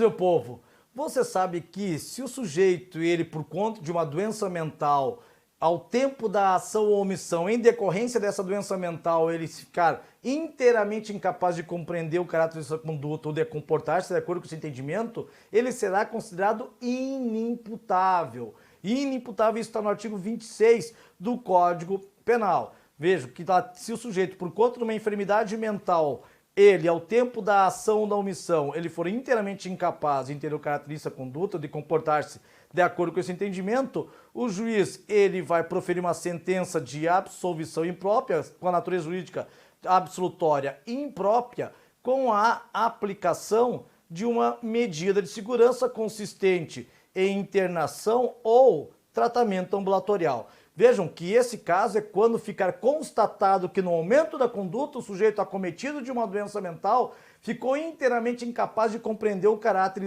meu povo, você sabe que se o sujeito, ele por conta de uma doença mental, ao tempo da ação ou omissão, em decorrência dessa doença mental, ele ficar inteiramente incapaz de compreender o caráter dessa conduta ou de comportar-se de acordo com esse entendimento, ele será considerado inimputável. Inimputável, isso está no artigo 26 do Código Penal. Veja que se o sujeito, por conta de uma enfermidade mental, ele, ao tempo da ação ou da omissão, ele for inteiramente incapaz de entender o caráter dessa conduta, de comportar-se de acordo com esse entendimento, o juiz ele vai proferir uma sentença de absolvição imprópria, com a natureza jurídica absolutória imprópria, com a aplicação de uma medida de segurança consistente em internação ou tratamento ambulatorial. Vejam que esse caso é quando ficar constatado que no momento da conduta o sujeito acometido de uma doença mental ficou inteiramente incapaz de compreender o caráter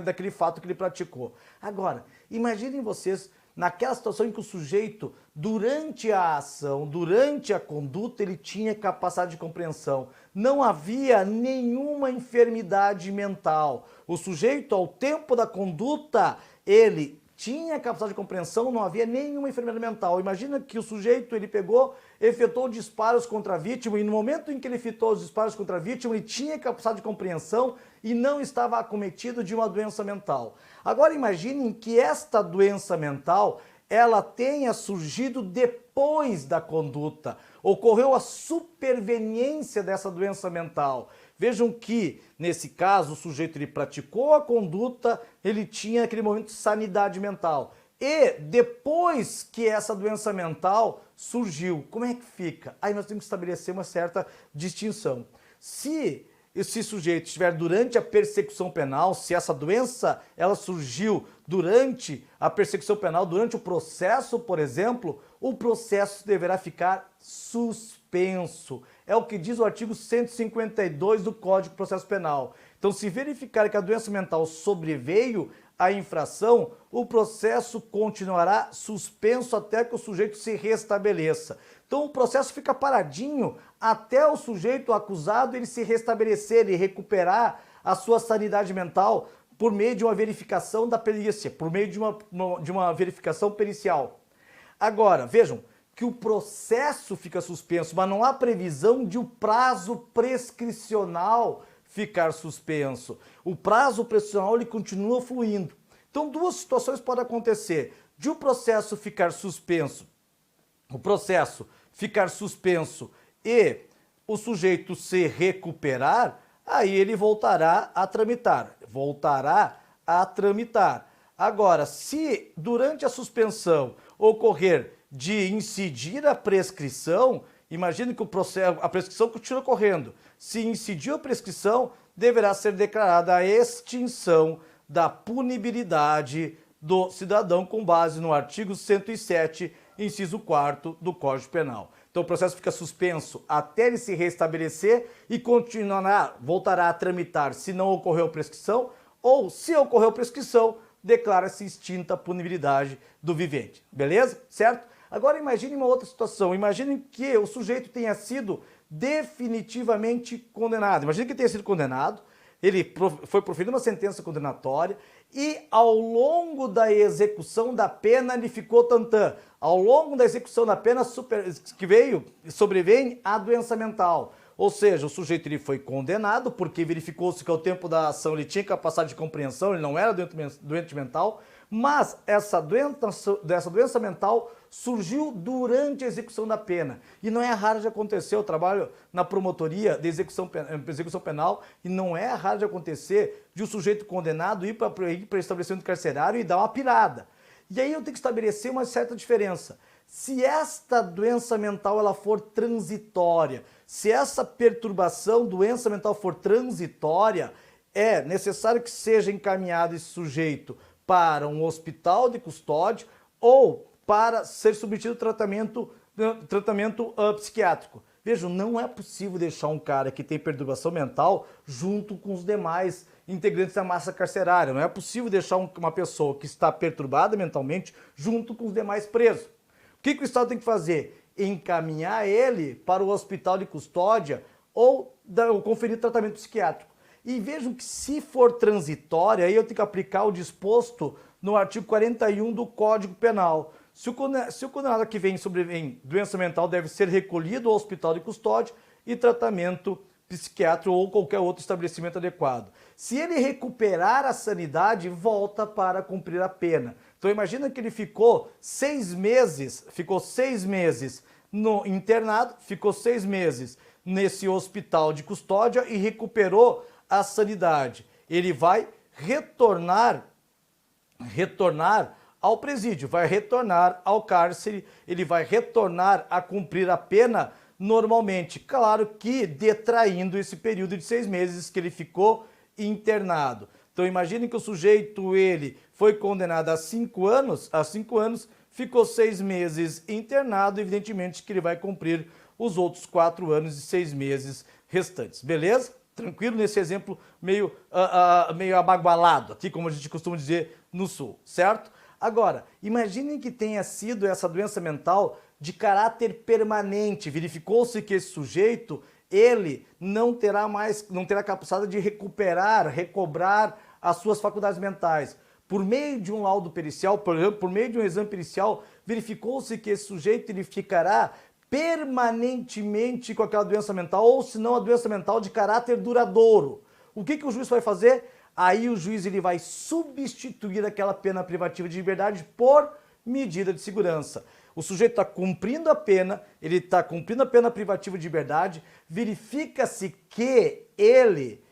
daquele fato que ele praticou. Agora, imaginem vocês naquela situação em que o sujeito, durante a ação, durante a conduta, ele tinha capacidade de compreensão. Não havia nenhuma enfermidade mental. O sujeito, ao tempo da conduta, ele tinha capacidade de compreensão, não havia nenhuma enfermidade mental. Imagina que o sujeito, ele pegou, efetuou disparos contra a vítima e no momento em que ele efetuou os disparos contra a vítima, ele tinha capacidade de compreensão e não estava acometido de uma doença mental. Agora imaginem que esta doença mental, ela tenha surgido depois da conduta. Ocorreu a superveniência dessa doença mental. Vejam que, nesse caso, o sujeito ele praticou a conduta, ele tinha naquele momento sanidade mental. E depois que essa doença mental surgiu, como é que fica? Aí nós temos que estabelecer uma certa distinção. Se esse sujeito estiver durante a persecução penal, se essa doença ela surgiu durante a persecução penal, durante o processo, por exemplo, o processo deverá ficar suspenso. É o que diz o artigo 152 do Código de Processo Penal. Então, se verificar que a doença mental sobreveio à infração, o processo continuará suspenso até que o sujeito se restabeleça. Então, o processo fica paradinho até o sujeito acusado ele se restabelecer e recuperar a sua sanidade mental por meio de uma verificação da perícia, por meio de uma verificação pericial. Agora, vejam que o processo fica suspenso, mas não há previsão de o prazo prescricional ficar suspenso. O prazo prescricional ele continua fluindo. Então, duas situações podem acontecer. De o processo ficar suspenso, e o sujeito se recuperar, aí ele voltará a tramitar. Agora, se durante a suspensão ocorrer de incidir a prescrição, imagine que a prescrição continua correndo. Se incidiu a prescrição, deverá ser declarada a extinção da punibilidade do cidadão com base no artigo 107, inciso 4º do Código Penal. Então o processo fica suspenso até ele se restabelecer e voltará a tramitar se não ocorreu prescrição, ou se ocorreu prescrição, declara-se extinta a punibilidade do vivente. Beleza? Certo? Agora imagine uma outra situação. Imagine que o sujeito tenha sido definitivamente condenado. Imagine que tenha sido condenado, ele foi proferida uma sentença condenatória e ao longo da execução da pena ele ficou tantã. Ao longo da execução da pena sobrevém a doença mental. Ou seja, o sujeito ele foi condenado porque verificou-se que ao tempo da ação ele tinha capacidade de compreensão, ele não era doente mental, mas essa doença mental surgiu durante a execução da pena. E não é raro de acontecer, eu trabalho na promotoria de execução penal, e não é raro de acontecer de um sujeito condenado ir para estabelecimento carcerário e dar uma pirada. E aí eu tenho que estabelecer uma certa diferença. Se esta doença mental ela for transitória, se essa perturbação, doença mental for transitória, é necessário que seja encaminhado esse sujeito para um hospital de custódia ou para ser submetido a tratamento psiquiátrico. Vejam, não é possível deixar um cara que tem perturbação mental junto com os demais integrantes da massa carcerária. Não é possível deixar uma pessoa que está perturbada mentalmente junto com os demais presos. O que o Estado tem que fazer? Encaminhar ele para o hospital de custódia ou conferir tratamento psiquiátrico. E vejam que se for transitória, aí eu tenho que aplicar o disposto no artigo 41 do Código Penal. Se o condenado que sobrevém doença mental deve ser recolhido ao hospital de custódia e tratamento psiquiátrico ou qualquer outro estabelecimento adequado. Se ele recuperar a sanidade, volta para cumprir a pena. Então imagina que ele ficou 6 meses no internado, ficou 6 meses nesse hospital de custódia e recuperou a sanidade. Ele vai retornar ao presídio, vai retornar ao cárcere, ele vai retornar a cumprir a pena normalmente. Claro que detraindo esse período de 6 meses que ele ficou internado. Então imagine que o sujeito, ele foi condenado a 5 anos, ficou 6 meses internado, evidentemente que ele vai cumprir os outros 4 anos e 6 meses restantes, beleza? Tranquilo nesse exemplo meio abagualado, aqui como a gente costuma dizer no Sul, certo? Agora, imaginem que tenha sido essa doença mental de caráter permanente. Verificou-se que esse sujeito, ele não terá capacidade de recobrar as suas faculdades mentais. Por meio de um laudo pericial, por meio de um exame pericial, verificou-se que esse sujeito ele ficará permanentemente com aquela doença mental, ou se não a doença mental de caráter duradouro. O que o juiz vai fazer? Aí o juiz ele vai substituir aquela pena privativa de liberdade por medida de segurança. O sujeito está cumprindo a pena, ele está cumprindo a pena privativa de liberdade, verifica-se que ele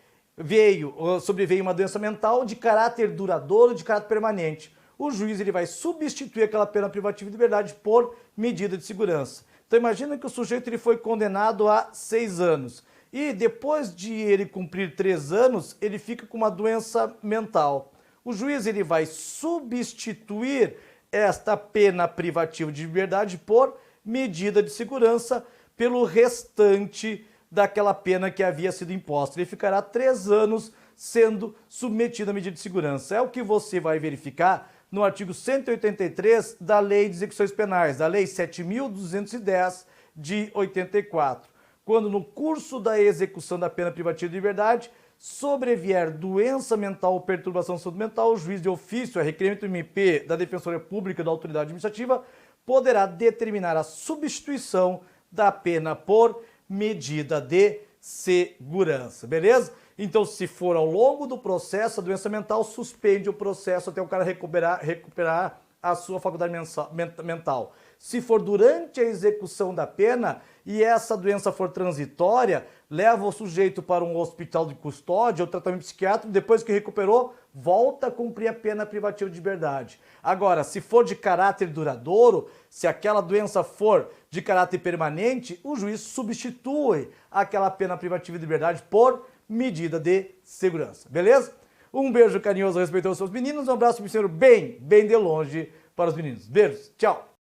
sobreveio uma doença mental de caráter duradouro, de caráter permanente. O juiz ele vai substituir aquela pena privativa de liberdade por medida de segurança. Então imagina que o sujeito ele foi condenado a 6 anos. E depois de ele cumprir 3 anos, ele fica com uma doença mental. O juiz ele vai substituir esta pena privativa de liberdade por medida de segurança pelo restante daquela pena que havia sido imposta. Ele ficará 3 anos sendo submetido à medida de segurança. É o que você vai verificar no artigo 183 da Lei de Execuções Penais, da Lei 7.210 de 84. Quando no curso da execução da pena privativa de liberdade sobrevier doença mental ou perturbação de saúde mental, o juiz de ofício, a requerimento do MP da Defensoria Pública da Autoridade Administrativa, poderá determinar a substituição da pena por medida de segurança, beleza? Então, se for ao longo do processo, a doença mental suspende o processo até o cara recuperar a sua faculdade mental. Se for durante a execução da pena e essa doença for transitória, leva o sujeito para um hospital de custódia ou tratamento psiquiátrico, depois que recuperou, volta a cumprir a pena privativa de liberdade. Agora, se for de caráter duradouro, se aquela doença for de caráter permanente, o juiz substitui aquela pena privativa de liberdade por medida de segurança, beleza? Um beijo carinhoso, respeitoso aos seus meninos, um abraço, senhor, bem de longe para os meninos. Beijos, tchau!